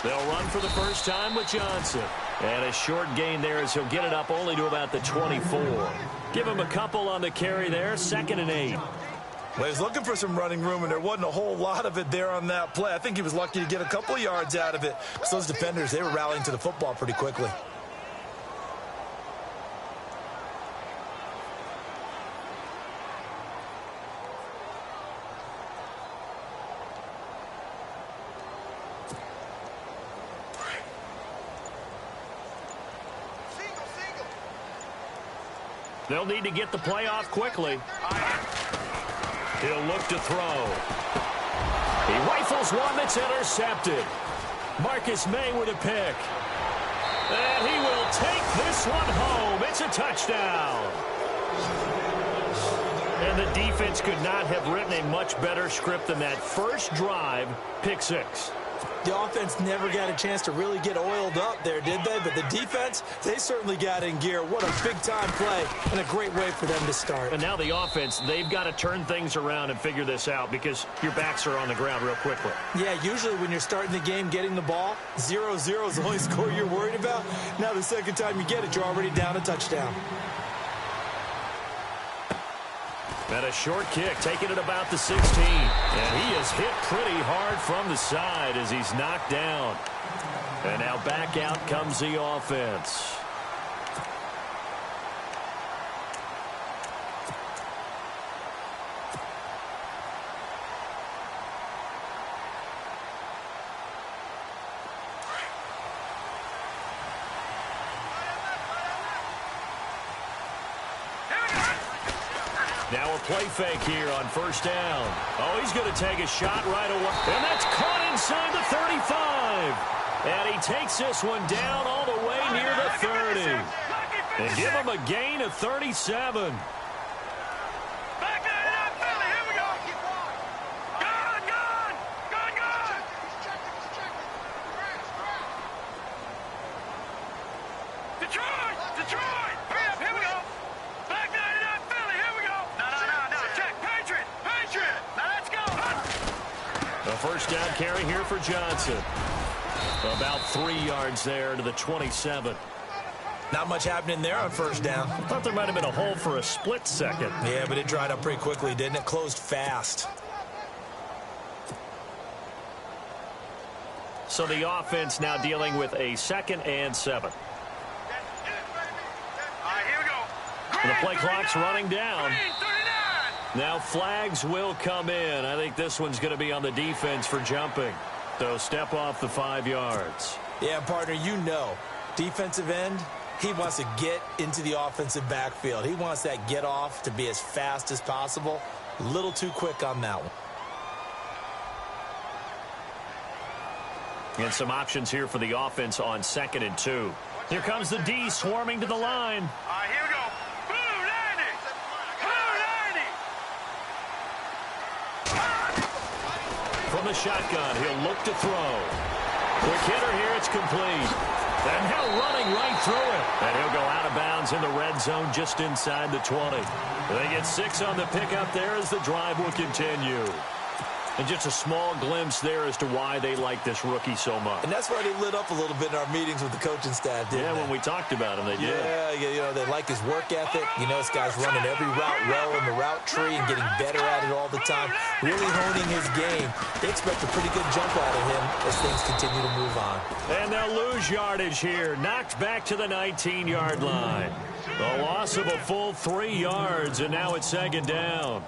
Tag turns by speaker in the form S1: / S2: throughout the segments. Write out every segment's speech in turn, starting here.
S1: They'll run for the first time with Johnson. And a short gain there as he'll get it up only to about the 24. Give him a couple on the carry there, 2nd and 8.
S2: Well, he was looking for some running room, and there wasn't a whole lot of it there on that play. I think he was lucky to get a couple yards out of it. Because those defenders, they were rallying to the football pretty quickly.
S1: They'll need to get the play off quickly. He'll look to throw. He rifles one that's intercepted. Marcus May with a pick. And he will take this one home. It's a touchdown. And the defense could not have written a much better script than that first drive, pick 6.
S2: The offense never got a chance to really get oiled up there, did they? But the defense, they certainly got in gear. What a big-time play and a great way for them to start.
S1: And now the offense, they've got to turn things around and figure this out because your backs are on the ground real quickly.
S2: Yeah, usually when you're starting the game getting the ball, 0-0 is the only score you're worried about. Now the second time you get it, you're already down a touchdown.
S1: And a short kick, taking it about the 16. And he is hit pretty hard from the side as he's knocked down. And now back out comes the offense. Now a play fake here on first down. Oh, he's going to take a shot right away. And that's caught inside the 35. And he takes this one down all the way near the 30. And give him a gain of 37. First down carry here for Johnson. About 3 yards there to the 27.
S2: Not much happening there on first down.
S1: I thought there might have been a hole for a split second.
S2: Yeah, but it dried up pretty quickly, didn't it? Closed fast.
S1: So the offense now dealing with a 2nd and 7. The play clock's running down. Now flags will come in. I think this one's going to be on the defense for jumping. So step off the 5 yards.
S2: Yeah, partner, you know, defensive end, he wants to get into the offensive backfield. He wants that get off to be as fast as possible. A little too quick on that one.
S1: And some options here for the offense on 2nd and 2. Here comes the D swarming to the line.
S3: Here we go.
S1: From the shotgun, he'll look to throw. Quick hitter here, it's complete. And now running right through it. And he'll go out of bounds in the red zone just inside the 20. They get 6 on the pickup there as the drive will continue. And just a small glimpse there as to why they like this rookie so much.
S2: And that's why they lit up a little bit in our meetings with the coaching staff, didn't they?
S1: When we talked about him, they did.
S2: Yeah, you know, they like his work ethic. You know, this guy's running every route well in the route tree and getting better at it all the time. Really honing his game. They expect a pretty good jump out of him as things continue to move on.
S1: And they'll lose yardage here. Knocked back to the 19-yard line. A loss of a full 3 yards, and now it's 2nd down.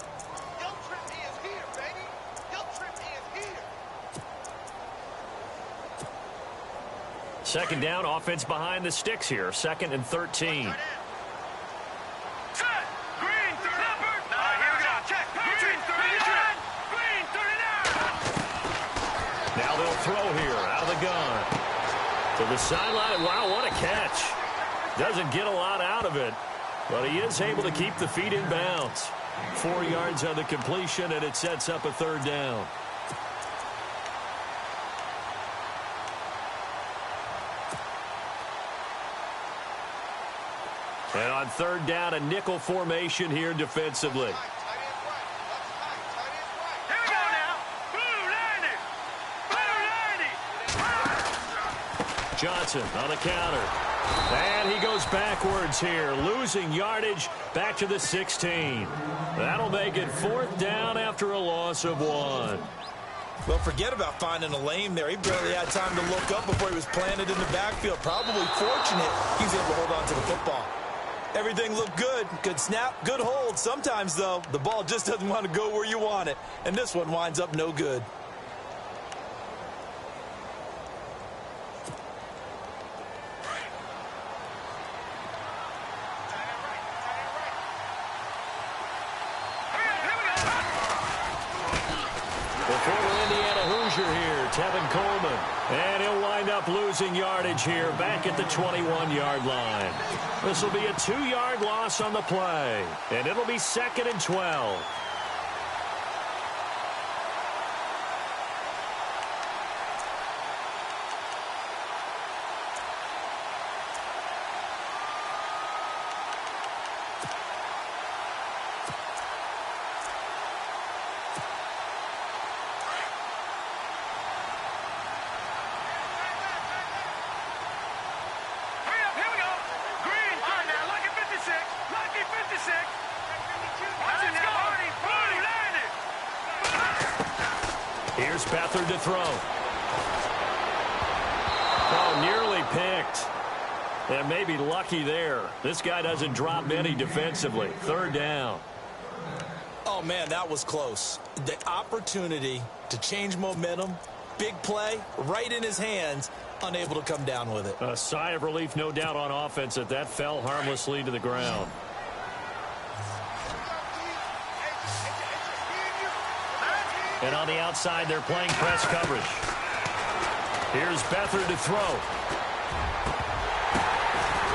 S1: Second down, offense behind the sticks here. 2nd and 13. Now they'll throw here out of the gun. To the sideline. Wow, what a catch. Doesn't get a lot out of it, but he is able to keep the feet in bounds. 4 yards on the completion, and it sets up a 3rd down. And on 3rd down, a nickel formation here defensively. Johnson on the counter. And he goes backwards here, losing yardage back to the 16. That'll make it 4th down after a loss of 1.
S2: Well, forget about finding a lane there. He barely had time to look up before he was planted in the backfield. Probably fortunate he was able to hold on to the football. Everything looked good. Good snap, good hold. Sometimes, though, the ball just doesn't want to go where you want it. And this one winds up no good.
S1: Tevin Coleman, and he'll wind up losing yardage here back at the 21-yard line. This will be a 2-yard loss on the play, and it'll be 2nd and 12. Here's Beathard to throw. Oh, nearly picked. And maybe lucky there. This guy doesn't drop many defensively. 3rd down.
S2: Oh, man, that was close. The opportunity to change momentum, big play, right in his hands, unable to come down with it.
S1: A sigh of relief, no doubt, on offense that that fell harmlessly to the ground. And on the outside, they're playing press coverage. Here's Beathard to throw.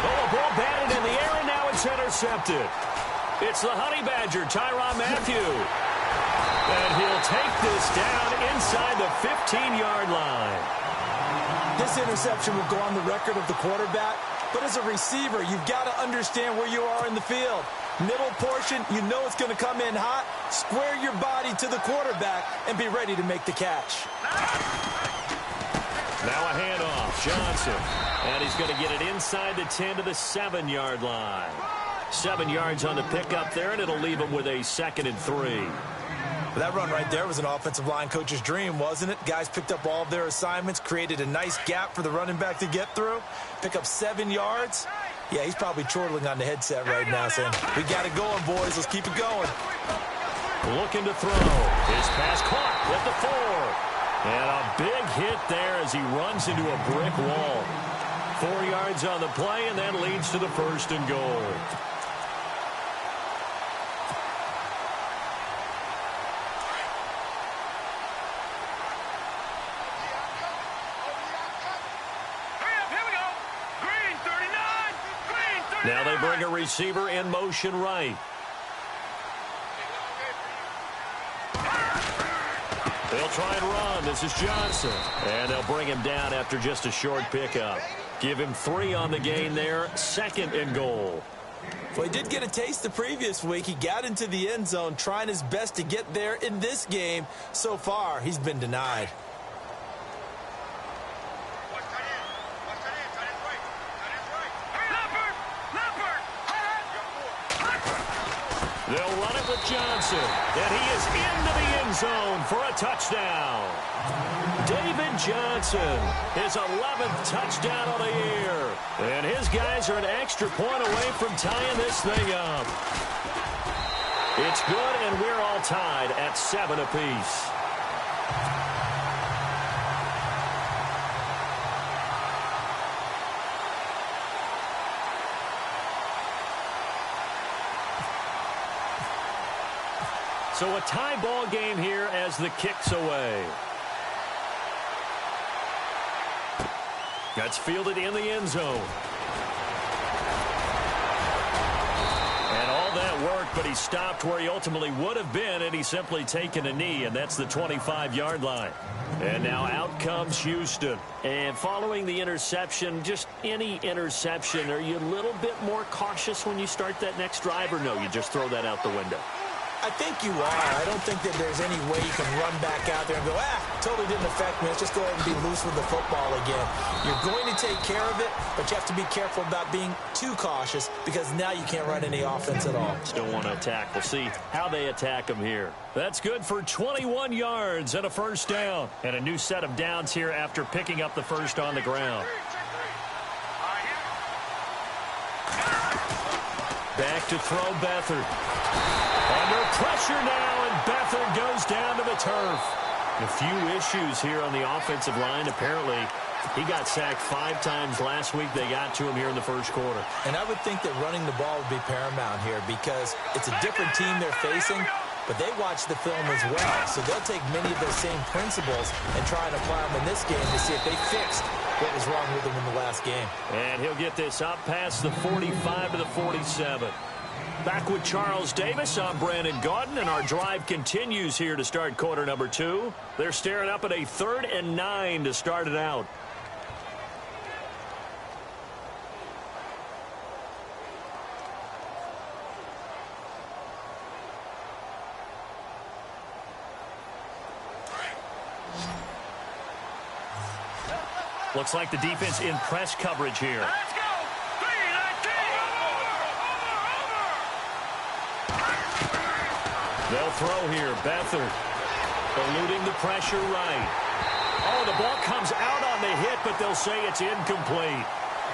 S1: Oh, a ball batted in the air, and now it's intercepted. It's the Honey Badger, Tyrann Mathieu. And he'll take this down inside the 15-yard line.
S2: This interception will go on the record of the quarterback, but as a receiver, you've got to understand where you are in the field. Middle portion, you know it's going to come in hot. Square your body to the quarterback and be ready to make the catch.
S1: Now a handoff, Johnson. And he's going to get it inside the 10 to the 7-yard line. 7 yards on the pickup there, and it'll leave him with a 2nd and 3.
S2: That run right there was an offensive line coach's dream, wasn't it? Guys picked up all of their assignments, created a nice gap for the running back to get through, pick up 7 yards. Yeah, he's probably chortling on the headset right now saying, we got it going, boys. Let's keep it going.
S1: Looking to throw. His pass caught at the 4. And a big hit there as he runs into a brick wall. 4 yards on the play, and that leads to the 1st and goal. Now they bring a receiver in motion right. They'll try and run. This is Johnson. And they'll bring him down after just a short pickup. Give him 3 on the gain there. 2nd and goal.
S2: Well, he did get a taste the previous week. He got into the end zone trying his best to get there in this game. So far, he's been denied.
S1: They'll run it with Johnson, and he is into the end zone for a touchdown. David Johnson, his 11th touchdown of the year. And his guys are an extra point away from tying this thing up. It's good, and we're all tied at 7 apiece. So a tie ball game here as the kick's away. That's fielded in the end zone. And all that work, but he stopped where he ultimately would have been, and he's simply taken a knee, and that's the 25-yard line. And now out comes Houston. And following the interception, just any interception, are you a little bit more cautious when you start that next drive, or no, you just throw that out the window?
S2: I think you are. I don't think that there's any way you can run back out there and go, totally didn't affect me. Let's just go ahead and be loose with the football again. You're going to take care of it, but you have to be careful about being too cautious because now you can't run any offense at all.
S1: Still want to attack. We'll see how they attack them here. That's good for 21 yards and a first down. And a new set of downs here after picking up the first on the ground. Back to throw Beathard. Under pressure now, and Beathard goes down to the turf. A few issues here on the offensive line. Apparently, he got sacked 5 times last week. They got to him here in the first quarter.
S2: And I would think that running the ball would be paramount here because it's a different team they're facing, but they watch the film as well. So they'll take many of those same principles and try and apply them in this game to see if they fixed what was wrong with them in the last game.
S1: And he'll get this up past the 45 to the 47. Back with Charles Davis. I'm Brandon Gaudin, and our drive continues here to start quarter number 2. They're staring up at a 3rd and 9 to start it out. Looks like the defense in press coverage here.
S3: Let's go! 3-19!
S1: They'll throw here. Beathard eluding the pressure right. Oh, the ball comes out on the hit, but they'll say it's incomplete.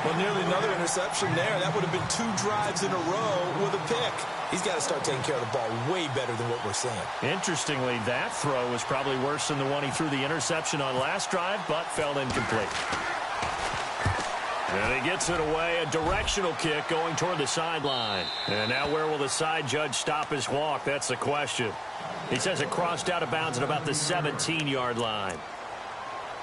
S2: Well, nearly another interception there. That would have been 2 drives in a row with a pick. He's got to start taking care of the ball way better than what we're seeing.
S1: Interestingly, that throw was probably worse than the one he threw the interception on last drive, but fell incomplete. And he gets it away, a directional kick going toward the sideline. And now where will the side judge stop his walk? That's the question. He says it crossed out of bounds at about the 17-yard line.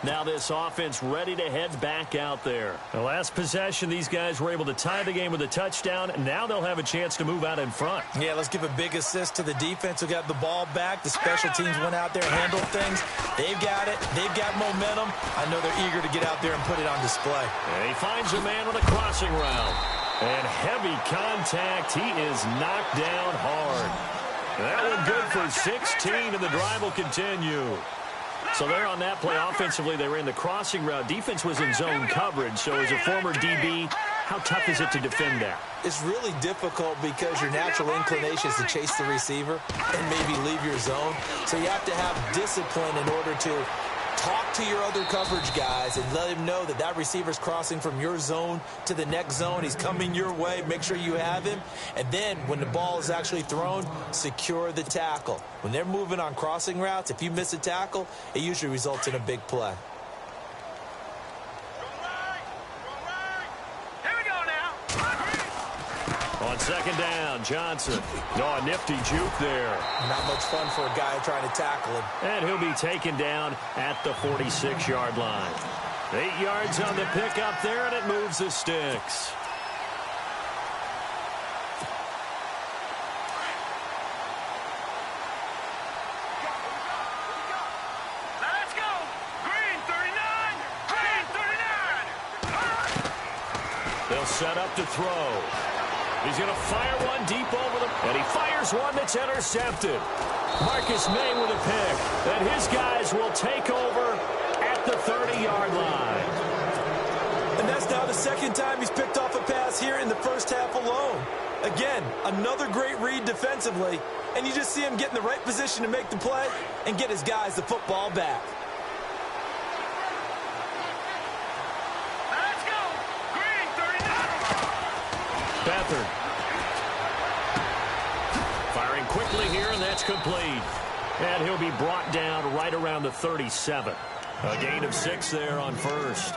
S1: Now this offense ready to head back out there. The last possession, these guys were able to tie the game with a touchdown. Now they'll have a chance to move out in front.
S2: Yeah, let's give a big assist to the defense who got the ball back. The special teams went out there and handled things. They've got it. They've got momentum. I know they're eager to get out there and put it on display.
S1: And he finds a man on a crossing route. And heavy contact. He is knocked down hard. That one good for 16, and the drive will continue. So there on that play, offensively, they ran the crossing route. Defense was in zone coverage. So as a former DB, how tough is it to defend that?
S2: It's really difficult because your natural inclination is to chase the receiver and maybe leave your zone. So you have to have discipline in order to talk to your other coverage guys and let him know that that receiver's crossing from your zone to the next zone. He's coming your way. Make sure you have him. And then when the ball is actually thrown, secure the tackle. When they're moving on crossing routes, if you miss a tackle, it usually results in a big play.
S1: On second down, Johnson. Oh, a nifty juke there.
S2: Not much fun for a guy trying to tackle him.
S1: And he'll be taken down at the 46-yard line. 8 yards on the pickup there, and it moves the sticks.
S3: Let's go! Green 39! Green 39!
S1: They'll set up to throw. He's going to fire one deep over the... And he fires one that's intercepted. Marcus May with a pick. And his guys will take over at the 30-yard line.
S2: And that's now the second time he's picked off a pass here in the first half alone. Again, another great read defensively. And you just see him get in the right position to make the play and get his guys the football back.
S3: Let's go! Green 39!
S1: Beathard. Firing quickly here, and that's complete. And he'll be brought down right around the 37. A gain of 6 there on first.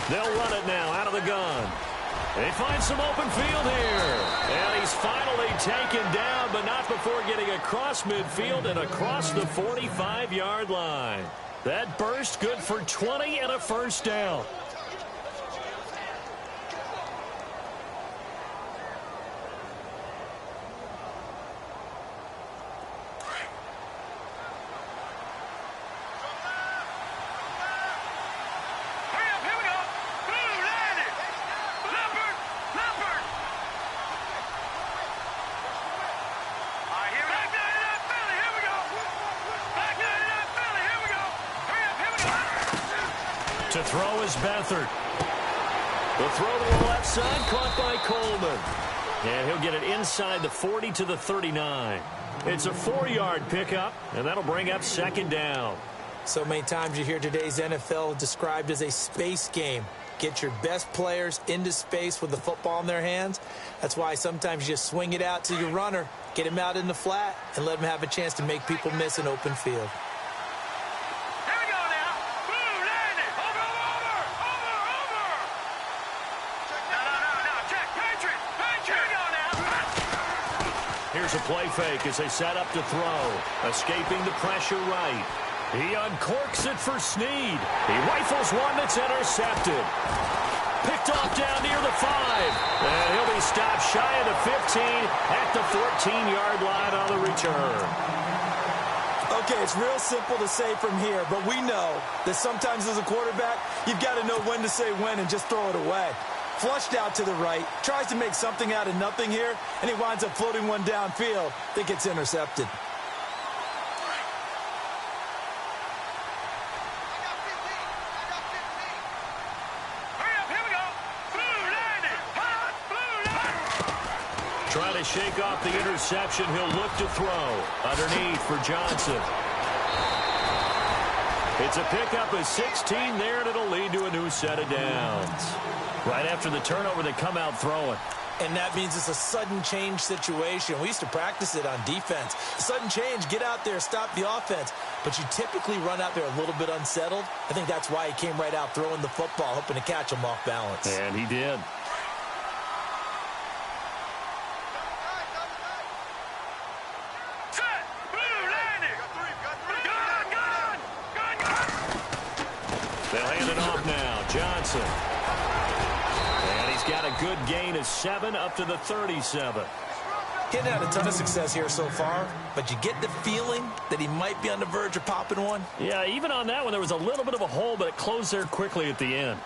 S1: They'll run it now out of the gun. They find some open field here. And he's finally taken down, but not before getting across midfield and across the 45-yard line. That burst good for 20 and a first down. To throw is Beathard. The throw to the left side, caught by Coleman. And he'll get it inside the 40 to the 39. It's a 4-yard pickup, and that'll bring up second down.
S2: So many times you hear today's NFL described as a space game. Get your best players into space with the football in their hands. That's why sometimes you just swing it out to your runner, get him out in the flat, and let him have a chance to make people miss an open field.
S1: Here's a play fake as they set up to throw. Escaping the pressure right. He uncorks it for Snead. He rifles one that's intercepted. Picked off down near the 5. And he'll be stopped shy of the 15 at the 14-yard line on the return.
S4: Okay, it's real simple to say from here, but we know that sometimes as a quarterback, you've got to know when to say when and just throw it away. Flushed out to the right, tries to make something out of nothing here, and he winds up floating one downfield that gets intercepted.
S1: Trying to shake off the interception, he'll look to throw. Underneath for Johnson. It's a pickup of 16 there, and it'll lead to a new set of downs. Right after the turnover, they come out throwing.
S2: And that means it's a sudden change situation. We used to practice it on defense. Sudden change, get out there, stop the offense. But you typically run out there a little bit unsettled. I think that's why he came right out throwing the football, hoping to catch him off balance.
S1: And he did. They'll hand it off now. Johnson. And he's got a good gain of 7 up to the 37.
S2: Getting had a ton of success here so far, but you get the feeling that he might be on the verge of popping one.
S1: Yeah, even on that one, there was a little bit of a hole, but it closed there quickly at the end.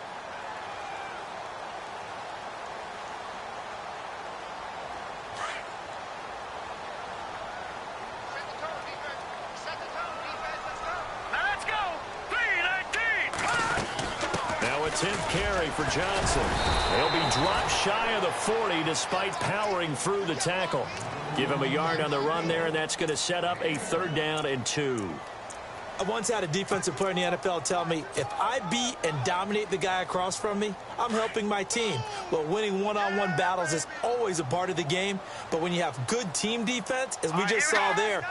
S1: Now a 10th carry for Johnson. He'll be dropped shy of the 40 despite powering through the tackle. Give him a yard on the run there, and that's going to set up a 3rd down and 2.
S2: I once had a defensive player in the NFL tell me, if I beat and dominate the guy across from me, I'm helping my team. Well, winning one-on-one battles is always a part of the game, but when you have good team defense, as we just saw there,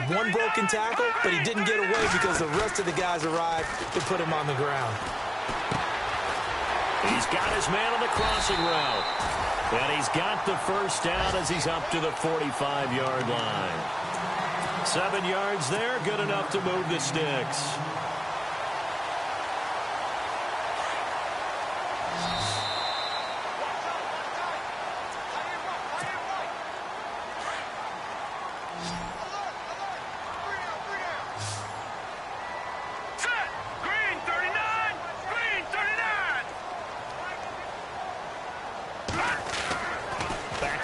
S2: one broken tackle, but he didn't get away because the rest of the guys arrived to put him on the ground.
S1: He's got his man on the crossing route. And he's got the 1st down as he's up to the 45-yard line. 7 yards there, good enough to move the sticks.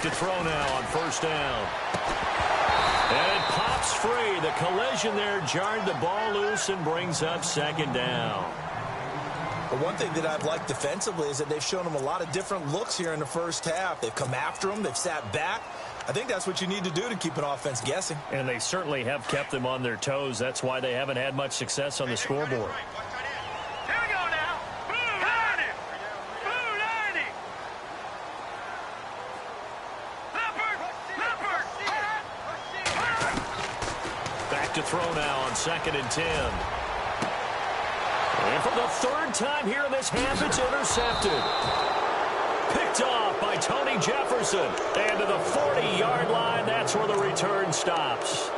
S1: To throw now on 1st down. And it pops free. The collision there jarred the ball loose and brings up 2nd down.
S2: But one thing that I've liked defensively is that they've shown him a lot of different looks here in the first half. They've come after him. They've sat back. I think that's what you need to do to keep an offense guessing.
S1: And they certainly have kept them on their toes. That's why they haven't had much success on the scoreboard. To throw now on 2nd and 10. And for the 3rd time here in this half, it's intercepted. Picked off by Tony Jefferson. And to the 40-yard line, that's where the return stops.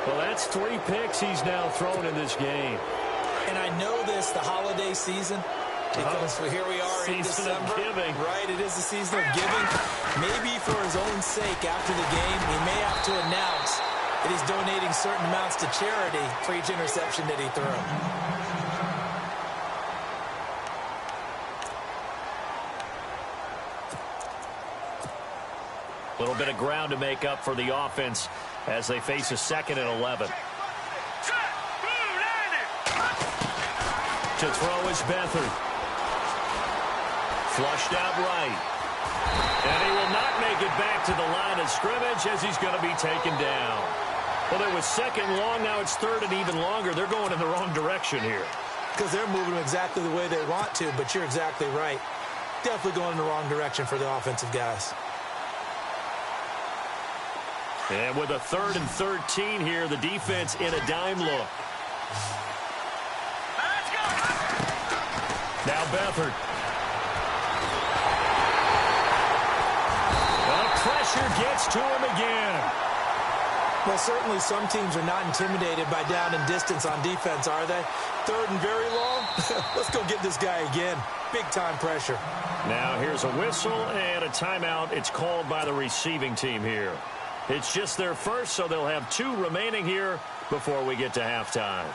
S1: Well, that's 3 picks he's now thrown in this game.
S2: And I know this, the holiday season, because here we are in December.
S1: Season of giving.
S2: Right, it is the season of giving. Maybe for his own sake after the game, he may have to announce that he's donating certain amounts to charity for each interception that he threw.
S1: A little bit of ground to make up for the offense as they face a 2nd and 11. To throw is Beathard. Flushed out right. And he will not make it back to the line of scrimmage as he's going to be taken down. Well, it was second long. Now it's third and even longer. They're going in the wrong direction here.
S2: Because they're moving exactly the way they want to, but you're exactly right. Definitely going in the wrong direction for the offensive guys.
S1: And with a 3rd and 13 here, the defense in a dime look.
S3: Let's go.
S1: Now Beathard. The pressure gets to him again.
S2: Well, certainly some teams are not intimidated by down and distance on defense, are they? 3rd and very long? Let's go get this guy again. Big-time pressure.
S1: Now here's a whistle and a timeout. It's called by the receiving team here. It's just their first, so they'll have 2 remaining here before we get to halftime.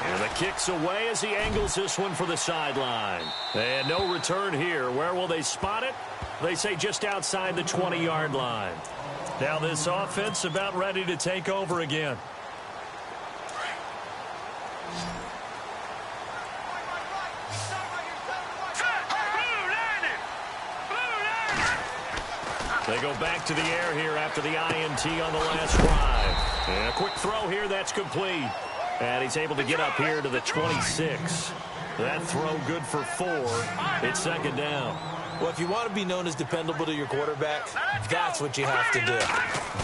S1: And the kick's away as he angles this one for the sideline. And no return here. Where will they spot it? They say just outside the 20-yard line. Now this offense about ready to take over again. They go back to the air here after the INT on the last drive. And a quick throw here, that's complete. And he's able to get up here to the 26. That throw good for 4. It's second down.
S2: Well, if you want to be known as dependable to your quarterback, that's what you have to do.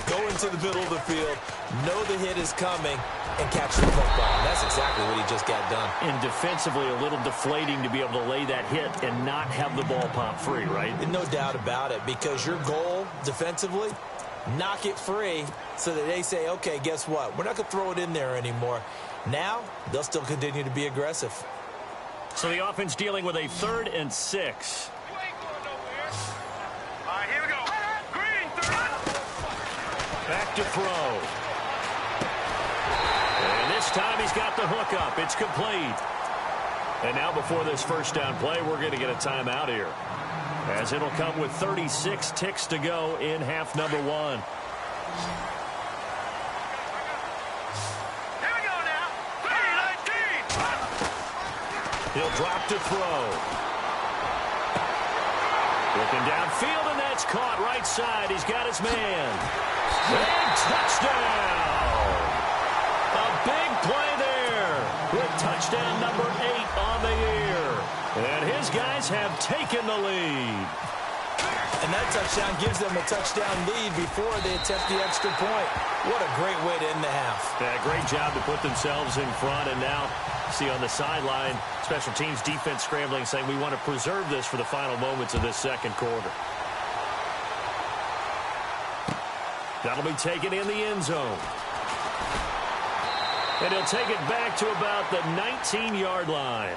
S2: Go into the middle of the field, know the hit is coming, and catch the football. And that's exactly what he just got done.
S1: And defensively, a little deflating to be able to lay that hit and not have the ball pop free, right?
S2: No doubt about it, because your goal defensively, knock it free so that they say, okay, guess what? We're not going to throw it in there anymore. Now, they'll still continue to be aggressive.
S1: So the offense dealing with a 3rd and 6.
S3: All right, here we go. Green, 3.
S1: Back to throw. And this time he's got the hook up. It's complete. And now before this first down play, we're going to get a timeout here, as it'll come with 36 ticks to go in half number 1.
S3: Here we go now. 3-19.
S1: He'll drop to throw. Looking downfield, and that's caught right side. He's got his man. Big touchdown. A big play there with touchdown number 8 on the year. And his guys have taken the lead.
S2: And that touchdown gives them a touchdown lead before they attempt the extra point. What a great way to end the half.
S1: Yeah, great job to put themselves in front. And now, see on the sideline, special teams defense scrambling, saying we want to preserve this for the final moments of this second quarter. That'll be taken in the end zone. And he'll take it back to about the 19-yard line.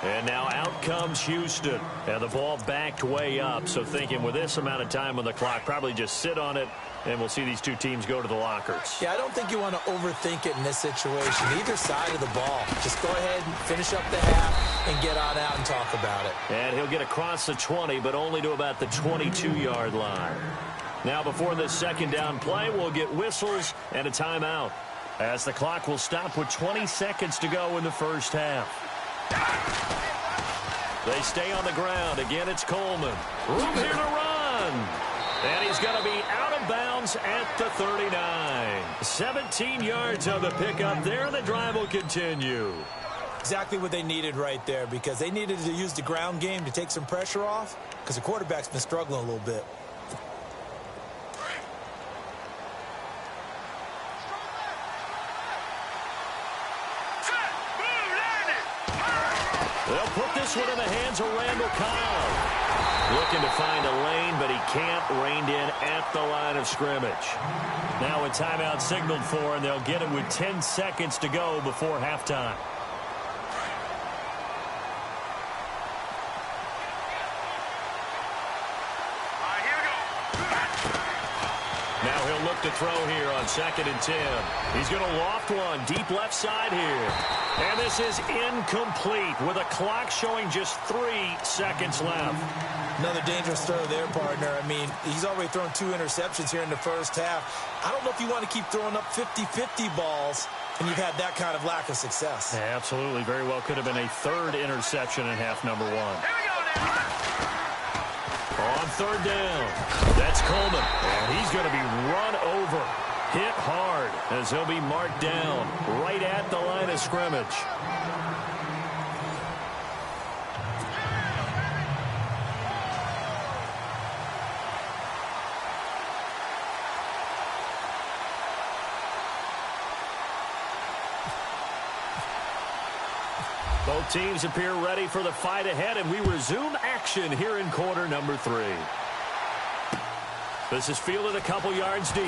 S1: And now out comes Houston. And the ball backed way up. So thinking with this amount of time on the clock, probably just sit on it, and we'll see these 2 teams go to the lockers.
S2: Yeah, I don't think you want to overthink it in this situation. Either side of the ball. Just go ahead and finish up the half and get on out and talk about it.
S1: And he'll get across the 20, but only to about the 22-yard line. Now before this second down play, we'll get whistles and a timeout, as the clock will stop with 20 seconds to go in the first half. They stay on the ground. Again, it's Coleman. Room here to run. And he's going to be out of bounds at the 39. 17 yards on the pickup there. The drive will continue.
S2: Exactly what they needed right there, because they needed to use the ground game to take some pressure off, because the quarterback's been struggling a little bit.
S1: They'll put this one in the hands of Randall Cobb. Looking to find a lane, but he can't. Reined in at the line of scrimmage. Now a timeout signaled for, and they'll get it with 10 seconds to go before halftime. Now he'll look to throw here on 2nd and 10. He's going to loft one deep left side here. And this is incomplete with a clock showing just 3 seconds left.
S2: Another dangerous throw there, partner. I mean, he's already thrown 2 interceptions here in the first half. I don't know if you want to keep throwing up 50-50 balls and you've had that kind of lack of success.
S1: Yeah, absolutely. Very well could have been a 3rd interception in half number 1.
S3: Here we go now.
S1: On 3rd down, that's Coleman. And he's going to be run over, hit hard, as he'll be marked down right at the line of scrimmage. Both teams appear ready for the fight ahead, and we resume action here in quarter number 3. This is fielded a couple yards deep.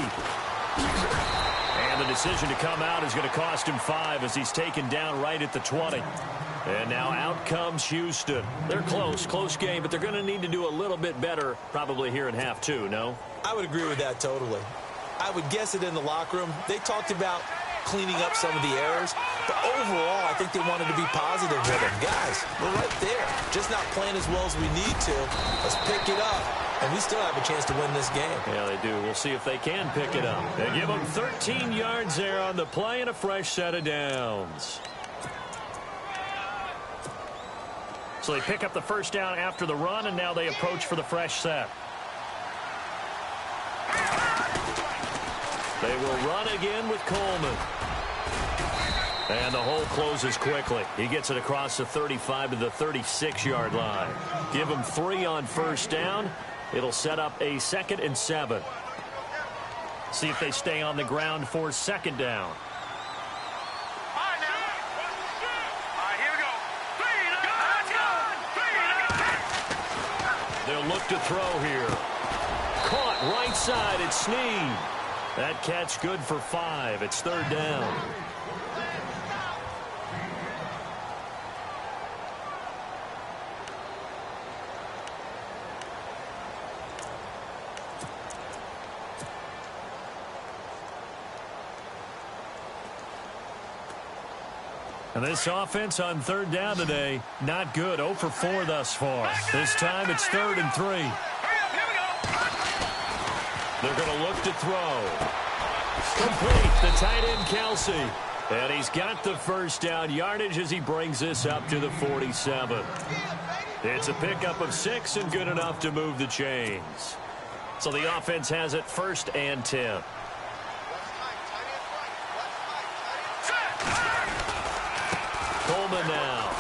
S1: And the decision to come out is going to cost him 5 as he's taken down right at the 20. And now out comes Houston. They're close game, but they're going to need to do a little bit better probably here in half 2, no?
S2: I would agree with that totally. I would guess it in the locker room. They talked about cleaning up some of the errors, but overall, I think they wanted to be positive with them. Guys, we're right there. Just not playing as well as we need to. Let's pick it up, and we still have a chance to win this game.
S1: Yeah, they do. We'll see if they can pick it up. They give them 13 yards there on the play and a fresh set of downs. So they pick up the first down after the run, and now they approach for the fresh set. They will run again with Coleman. And the hole closes quickly. He gets it across the 35 to the 36-yard line. Give him 3 on first down. It'll set up a 2nd and 7. See if they stay on the ground for 2nd down.
S3: Here we go.
S1: They'll look to throw here. Caught right side. It's Snead. That catch good for 5. It's 3rd down. And this offense on 3rd down today, not good. 0 for 4 thus far. This time it's 3rd and 3. They're going to look to throw. Complete. The tight end, Kelsey. And he's got the first down yardage as he brings this up to the 47. It's a pickup of 6 and good enough to move the chains. So the offense has it 1st and 10. Coleman now.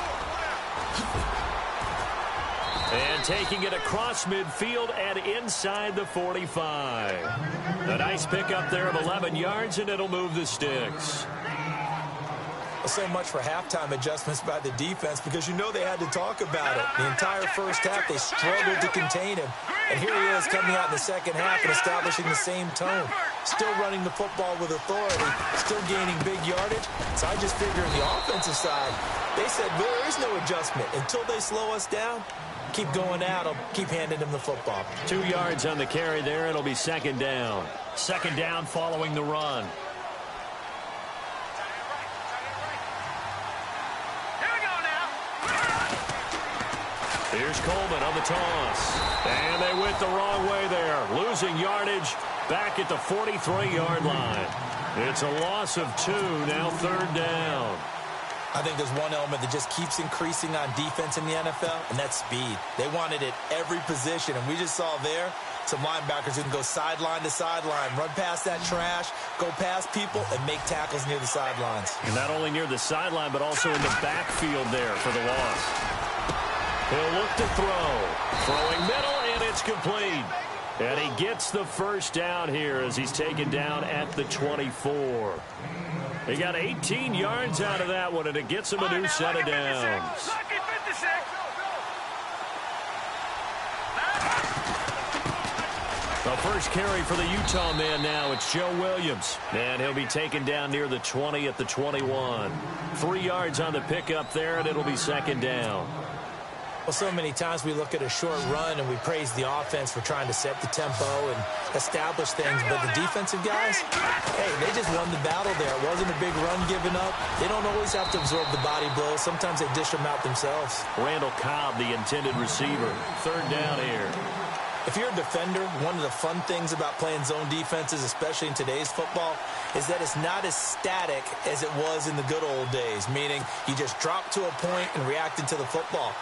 S1: And taking it across midfield and inside the 45. A nice pickup there of 11 yards, and it'll move the sticks.
S2: So much for halftime adjustments by the defense because you know they had to talk about it. The entire first half, they struggled to contain him. And here he is coming out in the second half and establishing the same tone. Still running the football with authority, still gaining big yardage. So I just figure on the offensive side, they said there is no adjustment. Until they slow us down, keep going out, I'll keep handing them the football.
S1: 2 yards on the carry there. It'll be 2nd down. 2nd down following the run. Here's Coleman on the toss. And they went the wrong way there. Losing yardage back at the 43-yard line. It's a loss of 2, now 3rd down.
S2: I think there's one element that just keeps increasing on defense in the NFL, and that's speed. They want it at every position, and we just saw there some linebackers who can go sideline to sideline, run past that trash, go past people, and make tackles near the sidelines.
S1: And not only near the sideline, but also in the backfield there for the loss. He'll look to throw. Throwing middle, and it's complete. And he gets the first down here as he's taken down at the 24. He got 18 yards out of that one, and it gets him a new set of downs. The first carry for the Utah man now, it's Joe Williams. And he'll be taken down near the 20 at the 21. 3 yards on the pickup there, and it'll be 2nd down.
S2: Well, so many times we look at a short run and we praise the offense for trying to set the tempo and establish things, but the defensive guys, hey, they just won the battle there. It wasn't a big run given up. They don't always have to absorb the body blows. Sometimes they dish them out themselves.
S1: Randall Cobb, the intended receiver. Third down here.
S2: If you're a defender, one of the fun things about playing zone defenses, especially in today's football, is that it's not as static as it was in the good old days, meaning you just drop to a point and react into the football.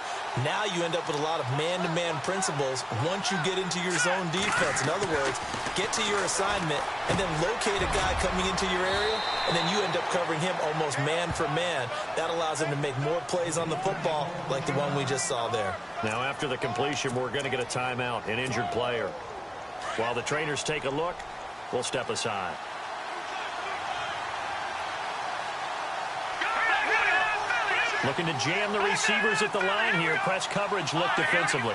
S2: Now you end up with a lot of man-to-man principles once you get into your zone defense. In other words, get to your assignment and then locate a guy coming into your area, and then you end up covering him almost man for man. That allows him to make more plays on the football like the one we just saw there.
S1: Now after the completion, we're going to get a timeout, an injured player. While the trainers take a look, we'll step aside. Looking to jam the receivers at the line here. Press coverage look defensively.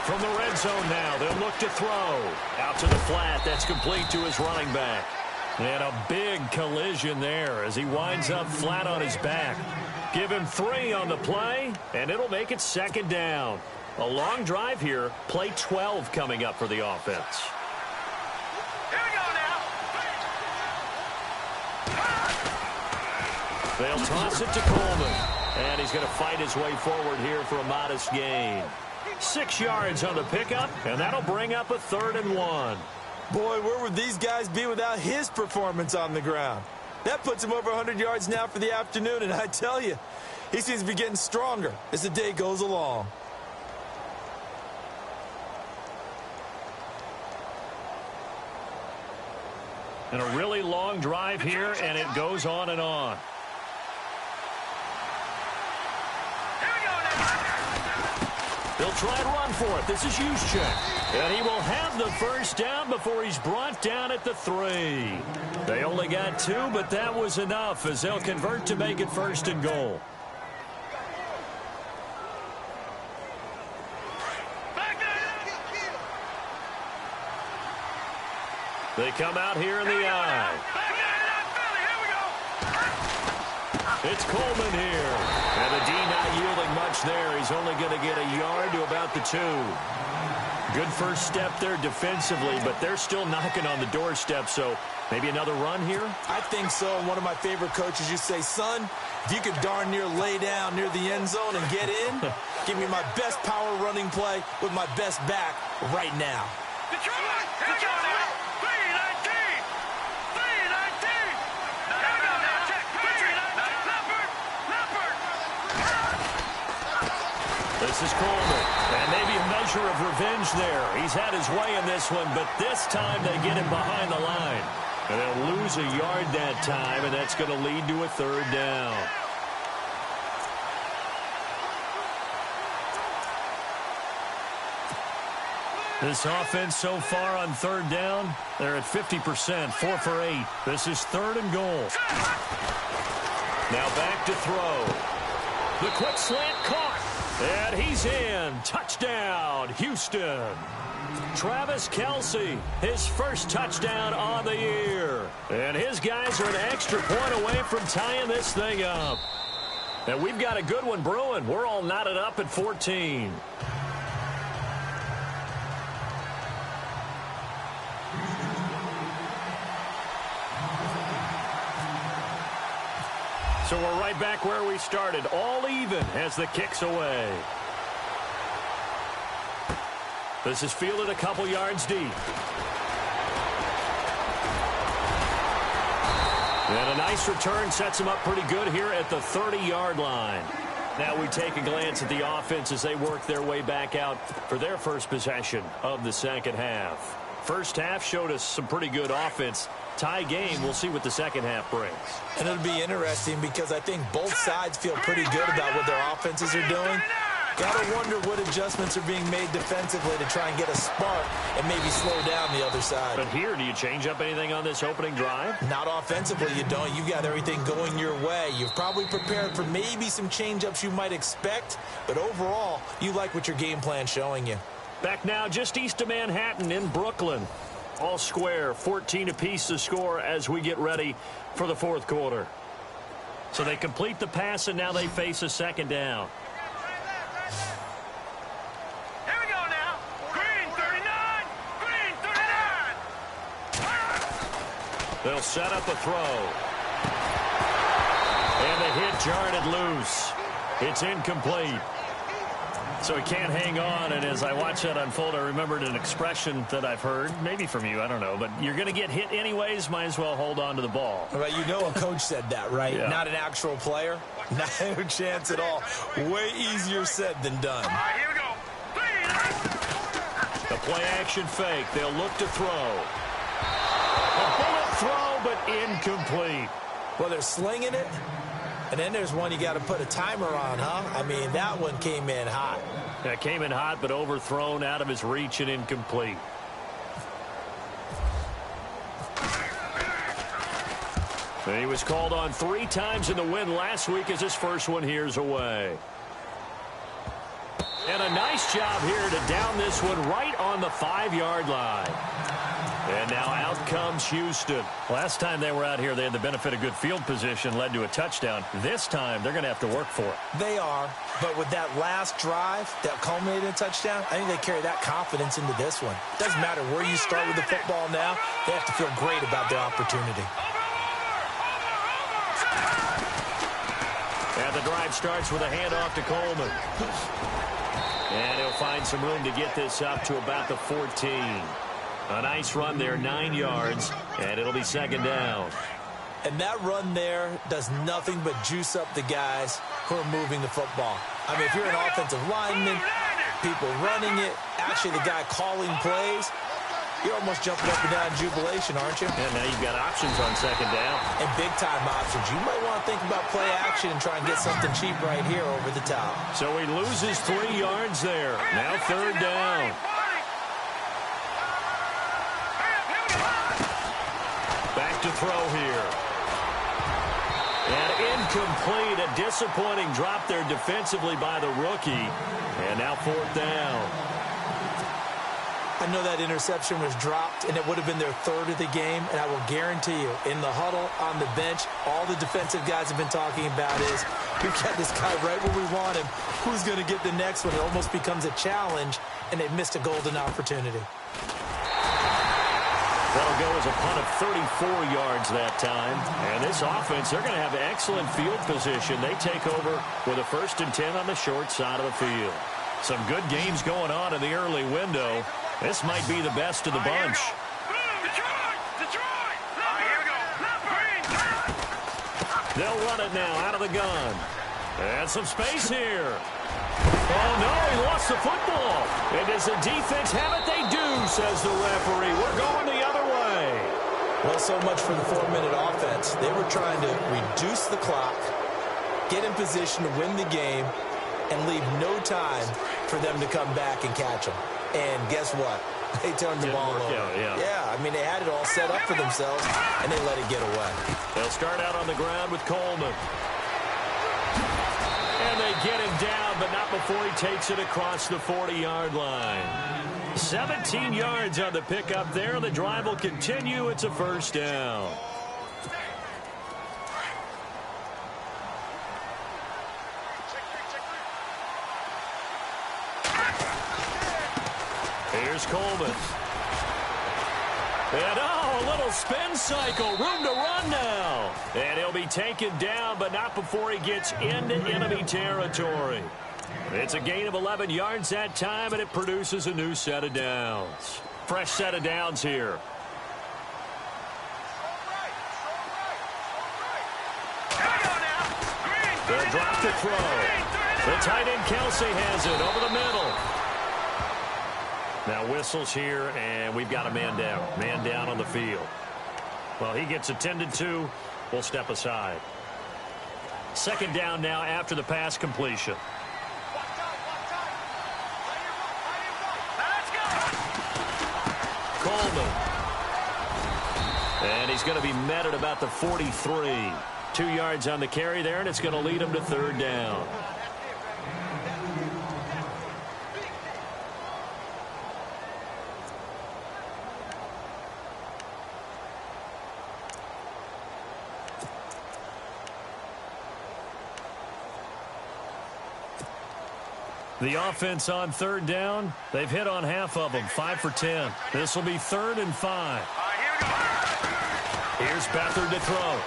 S1: From the red zone now, they'll look to throw. Out to the flat. That's complete to his running back. And a big collision there as he winds up flat on his back. Give him 3 on the play, and it'll make it second down. A long drive here. Play 12 coming up for the offense. They'll toss it to Coleman. And he's going to fight his way forward here for a modest gain. 6 yards on the pickup, and that'll bring up a 3rd and 1.
S4: Boy, where would these guys be without his performance on the ground? That puts him over 100 yards now for the afternoon, and I tell you, he seems to be getting stronger as the day goes along.
S1: And a really long drive here, and it goes on and on. They'll try and run for it. This is Juszczyk. And he will have the first down before he's brought down at the 3. They only got 2, but that was enough as they'll convert to make it 1st and goal. They come out here in the eye. It's Coleman here. And the D not yielding much there. He's only going to get a yard to about the 2. Good first step there defensively, but they're still knocking on the doorstep, so maybe another run here?
S4: I think so. One of my favorite coaches used to say, son, if you could darn near lay down near the end zone and get in, give me my best power running play with my best back right now.
S1: This is Coleman, and maybe a measure of revenge there. He's had his way in this one, but this time they get him behind the line. And they'll lose a yard that time, and that's going to lead to a 3rd down. This offense so far on 3rd down, they're at 50%, 4 for 8. This is 3rd and goal. Now back to throw. The quick slant caught. And he's in. Touchdown, Houston. Travis Kelce, his first touchdown on the year. And his guys are an extra point away from tying this thing up. And we've got a good one brewing. We're all knotted up at 14. So we're right back where we started, all even as the kick's away. This is fielded a couple yards deep. And a nice return sets them up pretty good here at the 30-yard line. Now we take a glance at the offense as they work their way back out for their first possession of the second half. First half showed us some pretty good offense. Tie game, we'll see what the second half brings.
S2: And it'll be interesting because I think both sides feel pretty good about what their offenses are doing. Gotta wonder what adjustments are being made defensively to try and get a spark and maybe slow down the other side.
S1: But here, do you change up anything on this opening drive?
S2: Not offensively, you don't. You've got everything going your way. You've probably prepared for maybe some change-ups you might expect, but overall, you like what your game plan's showing you.
S1: Back now just east of Manhattan in Brooklyn. All square, 14 apiece to score as we get ready for the 4th quarter. So they complete the pass, and now they face a second down.
S3: Here we go now. Green 39. Green 39.
S1: They'll set up a throw. And the hit jarred it loose. It's incomplete. So he can't hang on, and as I watch that unfold, I remembered an expression that I've heard, maybe from you, I don't know, but you're going to get hit anyways, might as well hold on to the ball.
S4: Well, you know a coach said that, right?
S1: Yeah.
S4: Not an actual player. No chance at all. Way easier said than done.
S3: All right, here we go.
S1: The play-action fake. They'll look to throw. A bullet throw, but incomplete.
S4: Well, they're slinging it. And then there's one you got to put a timer on, huh? I mean, that one came in hot.
S1: That came in hot, but overthrown, out of his reach, and incomplete. He was called on 3 times in the win last week as his first one here's away. And a nice job here to down this one right on the 5-yard line. And now out comes Houston. Last time they were out here, they had the benefit of good field position, led to a touchdown. This time, they're going to have to work for it.
S4: They are, but with that last drive that culminated in a touchdown, I think they carry that confidence into this one. Doesn't matter where you start with the football now, they have to feel great about their opportunity.
S1: And the drive starts with a handoff to Coleman. And he'll find some room to get this up to about the 14. A nice run there, 9 yards, and it'll be second down.
S4: And that run there does nothing but juice up the guys who are moving the football. I mean, if you're an offensive lineman, people running it, actually the guy calling plays, you're almost jumping up and down in jubilation, aren't you?
S1: And now you've got options on second down.
S4: And big-time options. You might want to think about play action and try and get something cheap right here over the top.
S1: So he loses 3 yards there. Now third down. Back to throw here. And incomplete. A disappointing drop there defensively by the rookie. And now fourth down.
S4: I know that interception was dropped, and it would have been their third of the game, and I will guarantee you, in the huddle, on the bench, all the defensive guys have been talking about is, we've got this guy right where we want him. Who's going to get the next one? It almost becomes a challenge, and they've missed a golden opportunity.
S1: That'll go as a punt of 34 yards that time. And this offense, they're going to have excellent field position. They take over with a 1st and 10 on the short side of the field. Some good games going on in the early window. This might be the best of the bunch. They'll run it now out of the gun. And some space here. Oh, no, he lost the football. And does the defense have it? They do, says the referee. We're going the other way.
S4: Well, so much for the 4-minute offense. They were trying to reduce the clock, get in position to win the game, and leave no time for them to come back and catch them. And guess what? They turned the ball over. Yeah, I mean, they had it all set up for themselves, and they let it get away.
S1: They'll start out on the ground with Coleman. And they get him down, but not before he takes it across the 40-yard line. 17 yards on the pickup there. The drive will continue. It's a first down. Here's Coleman. And a little spin cycle. Room to run now. And he'll be taken down, but not before he gets into enemy territory. It's a gain of 11 yards that time, and it produces a new set of downs. Fresh set of downs here. They'll drop to throw. The tight end Kelsey has it over the middle. Now whistles here, and we've got a man down. Man down on the field. Well, he gets attended to. We'll step aside. Second down now after the pass completion. Coleman. And he's going to be met at about the 43. 2 yards on the carry there, and it's going to lead him to third down. The offense on third down, they've hit on half of them, 5 for 10. This will be 3rd and 5.
S3: Here we go.
S1: Here's Beathard to throw.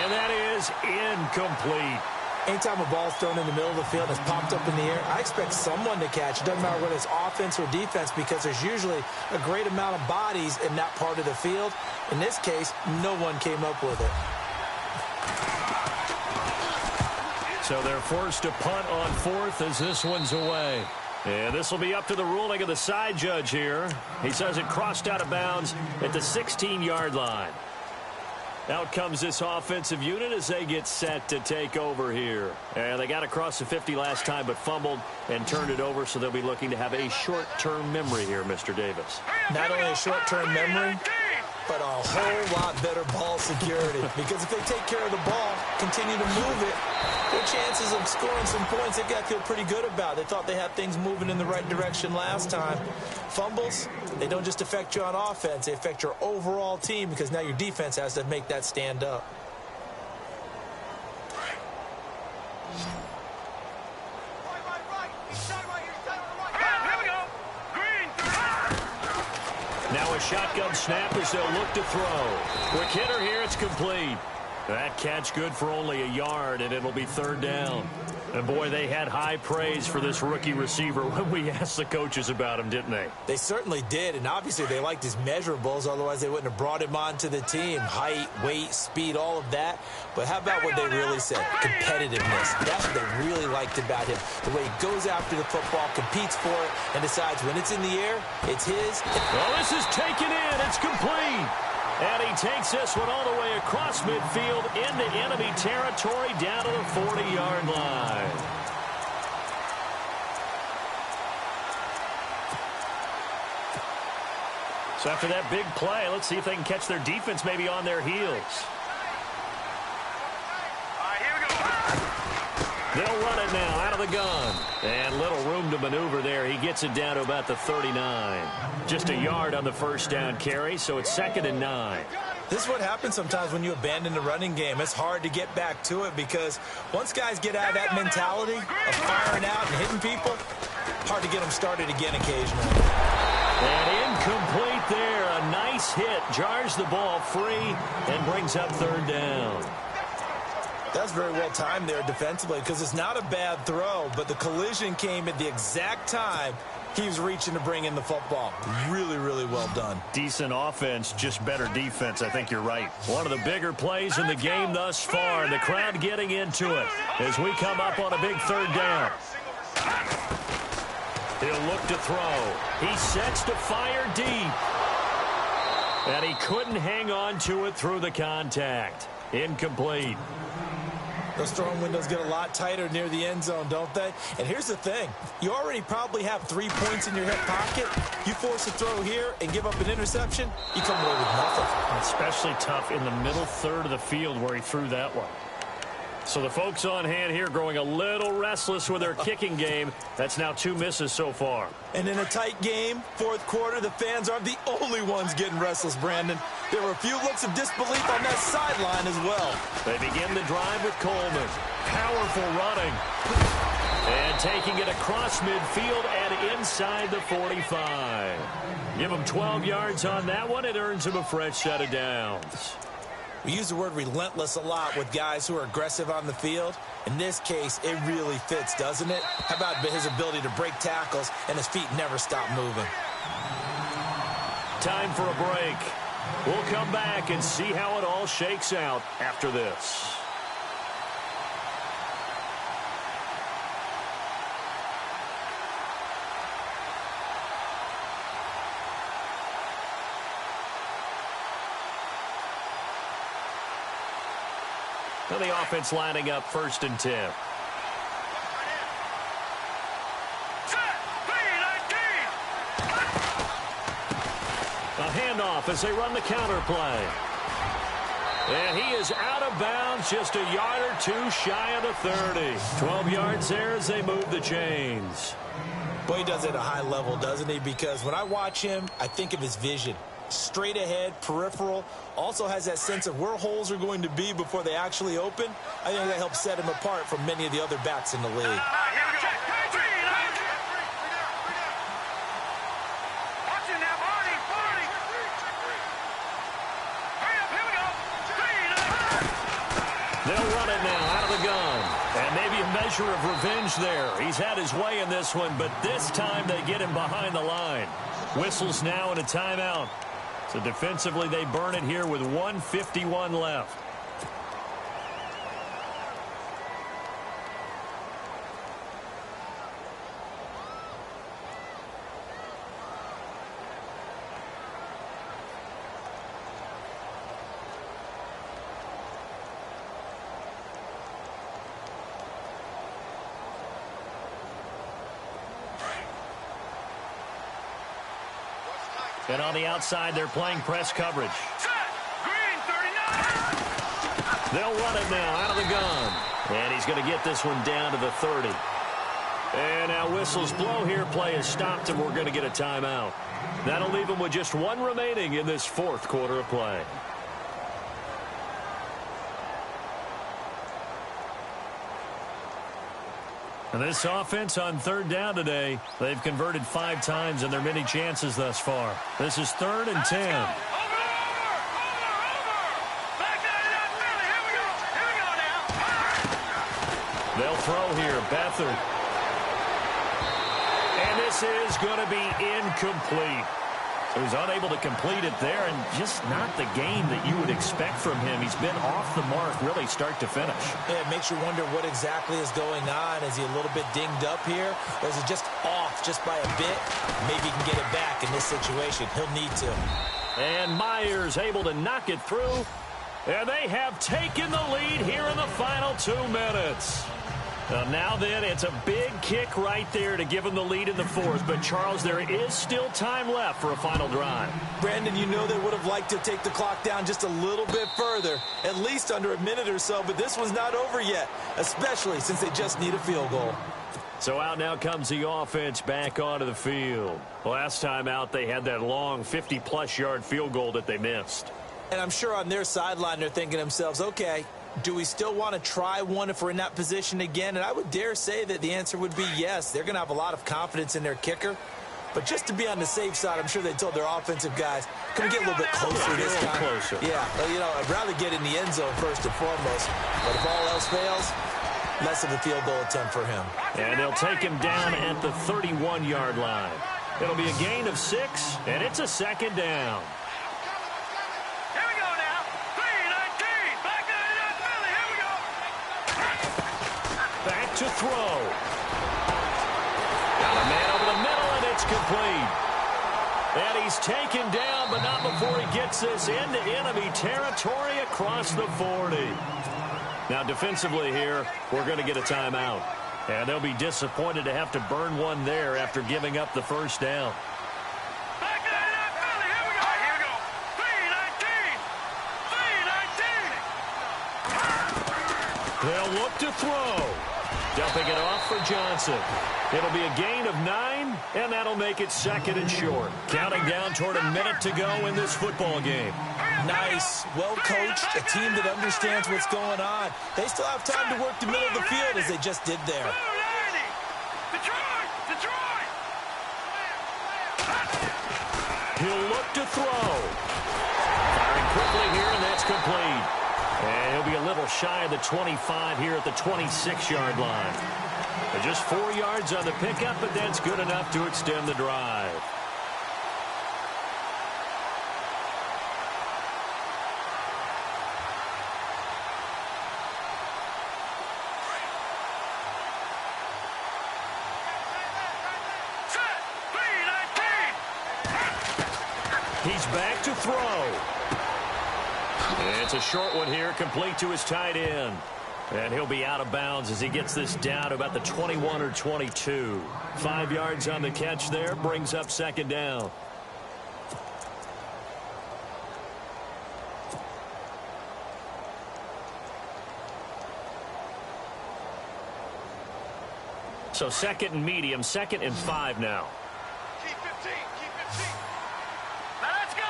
S1: And that is incomplete.
S2: Anytime a ball's thrown in the middle of the field and it's popped up in the air, I expect someone to catch. It doesn't matter whether it's offense or defense because there's usually a great amount of bodies in that part of the field. In this case, no one came up with it.
S1: So they're forced to punt on 4th as this one's away. And this will be up to the ruling of the side judge here. He says it crossed out of bounds at the 16-yard line. Out comes this offensive unit as they get set to take over here. And they got across the 50 last time but fumbled and turned it over, so they'll be looking to have a short-term memory here, Mr. Davis.
S2: Not only a short-term memory, but a whole lot better ball security. Because if they take care of the ball, continue to move it, their chances of scoring some points, they've got to feel pretty good about. They thought they had things moving in the right direction last time. Fumbles, they don't just affect you on offense, they affect your overall team because now your defense has to make that stand up.
S1: Now a shotgun snap as they'll look to throw. Quick hitter here, it's complete. That catch good for only a yard, and it'll be 3rd down. And, boy, they had high praise for this rookie receiver when we asked the coaches about him, didn't they?
S2: They certainly did, and obviously they liked his measurables, otherwise they wouldn't have brought him onto the team. Height, weight, speed, all of that. But how about what they really said? Competitiveness. That's what they really liked about him. The way he goes after the football, competes for it, and decides when it's in the air, it's his.
S1: Well, this is taken in. It's complete. And he takes this one all the way across midfield into enemy territory down to the 40-yard line. So after that big play, let's see if they can catch their defense maybe on their heels. They'll run it now out of the gun. And little room to maneuver there. He gets it down to about the 39. Just a yard on the first down carry, so it's 2nd and 9.
S2: This is what happens sometimes when you abandon the running game. It's hard to get back to it because once guys get out of that mentality of firing out and hitting people, hard to get them started again occasionally.
S1: And incomplete there. A nice hit. Jars the ball free and brings up 3rd down.
S2: That's very well timed there defensively because it's not a bad throw, but the collision came at the exact time he was reaching to bring in the football. Really, really well done.
S1: Decent offense, just better defense. I think you're right. One of the bigger plays in the game thus far. The crowd getting into it as we come up on a big 3rd down. He'll look to throw. He sets to fire deep. And he couldn't hang on to it through the contact. Incomplete.
S2: Those throwing windows get a lot tighter near the end zone, don't they? And here's the thing. You already probably have 3 points in your hip pocket. You force a throw here and give up an interception, you come away with nothing.
S1: Especially tough in the middle third of the field where he threw that one. So the folks on hand here growing a little restless with their kicking game. That's now 2 misses so far.
S2: And in a tight game, 4th quarter, the fans aren't the only ones getting restless, Brandon. There were a few looks of disbelief on that sideline as well.
S1: They begin the drive with Coleman. Powerful running. And taking it across midfield and inside the 45. Give him 12 yards on that one. It earns him a fresh set of downs.
S2: We use the word relentless a lot with guys who are aggressive on the field. In this case, it really fits, doesn't it? How about his ability to break tackles and his feet never stop moving?
S1: Time for a break. We'll come back and see how it all shakes out after this. Now the offense lining up 1st and 10. A handoff as they run the counter play. And he is out of bounds, just a yard or 2 shy of the 30. 12 yards there as they move the chains.
S2: Boy, he does it at a high level, doesn't he? Because when I watch him, I think of his vision.
S4: straight ahead, peripheral. Also has that sense of where holes are going to be before they actually open. I think that helps set him apart from many of the other backs in the league.
S1: They'll run it now out of the gun. And maybe a measure of revenge there. He's had his way in this one, but this time they get him behind the line. Whistles now and a timeout. So defensively they burn it here with 1:51 left. And on the outside, they're playing press coverage.
S3: Green 39.
S1: They'll run it now out of the gun. And he's going to get this one down to the 30. And now whistles blow here. Play is stopped, and we're going to get a timeout. That'll leave them with just one remaining in this fourth quarter of play. And this offense on third down today, they've converted 5 times in their many chances thus far. This is 3rd and 10.
S3: Over. Back that Philly. Here we go now.
S1: They'll throw here. Beathard. And this is going to be incomplete. So he's unable to complete it there, and just not the game that you would expect from him. He's been off the mark really start to finish.
S2: Yeah, it makes you wonder what exactly is going on. Is he a little bit dinged up here? Or is it just off just by a bit? Maybe he can get it back in this situation. He'll need to.
S1: And Myers able to knock it through. And they have taken the lead here in the final 2 minutes. Now then, it's a big kick right there to give them the lead in the fourth. But, Charles, there is still time left for a final drive.
S4: Brandon, you know they would have liked to take the clock down just a little bit further, at least under a minute or so, but this one's not over yet, especially since they just need a field goal.
S1: So out now comes the offense back onto the field. Last time out, they had that long 50-plus yard field goal that they missed.
S2: And I'm sure on their sideline they're thinking to themselves, okay, do we still want to try one if we're in that position again? And I would dare say that the answer would be yes. They're going to have a lot of confidence in their kicker. But just to be on the safe side, I'm sure they told their offensive guys, can we get a little bit closer this time?
S1: Closer.
S2: Yeah, well, you know, I'd rather get in the end zone first and foremost. But if all else fails, less of a field goal attempt for him.
S1: And they'll take him down at the 31-yard line. It'll be a gain of 6, and it's a 2nd down. To throw. Got a man over the middle, and it's complete. And he's taken down, but not before he gets this into enemy territory across the 40. Now, defensively here, we're going to get a timeout. And they'll be disappointed to have to burn one there after giving up the first down.
S3: Back that up, Philly. Here we go. Here we go. 3-19. 3-19.
S1: They'll look to throw. Dumping it off for Johnson. It'll be a gain of 9, and that'll make it 2nd and short. Counting down toward a minute to go in this football game.
S2: Nice, well-coached, a team that understands what's going on. They still have time to work the middle of the field as they just did there.
S3: Detroit!
S1: He'll look to throw. Firing quickly here, and that's complete. And he'll be a little shy of the 25 here at the 26-yard line. But just 4 yards on the pickup, but that's good enough to extend the drive. He's back to throw. And it's a short one here, complete to his tight end. And he'll be out of bounds as he gets this down to about the 21 or 22. 5 yards on the catch there, brings up 2nd down. So 2nd and medium, 2nd and 5 now.
S3: Keep 15. Now let's go.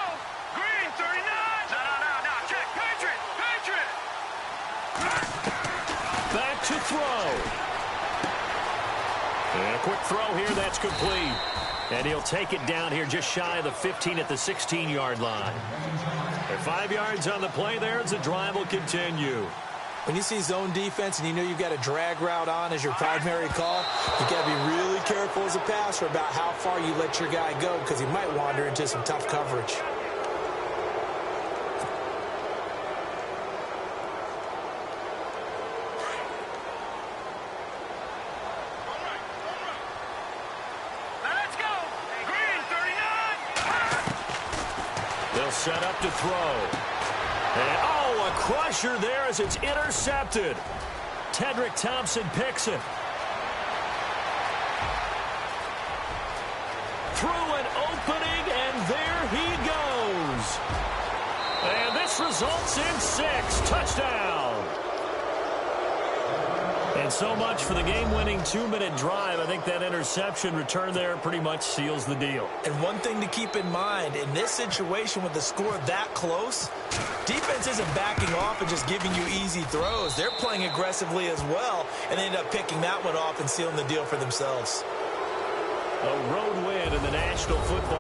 S1: quick throw here, that's complete. And he'll take it down here just shy of the 15 at the 16-yard line. And 5 yards on the play there as the drive will continue.
S2: When you see zone defense and you know you've got a drag route on as your primary call, you've got to be really careful as a passer about how far you let your guy go because he might wander into some tough coverage.
S1: Set up to throw. And, oh, a crusher there as it's intercepted. Tedrick Thompson picks it. Through an opening, and there he goes. And this results in 6. Touchdown. And so much for the game-winning 2-minute drive. I think that interception return there pretty much seals the deal. And one thing to keep in mind, in this situation with the score that close, defense isn't backing off and just giving you easy throws. They're playing aggressively as well, and they end up picking that one off and sealing the deal for themselves. A road win in the National Football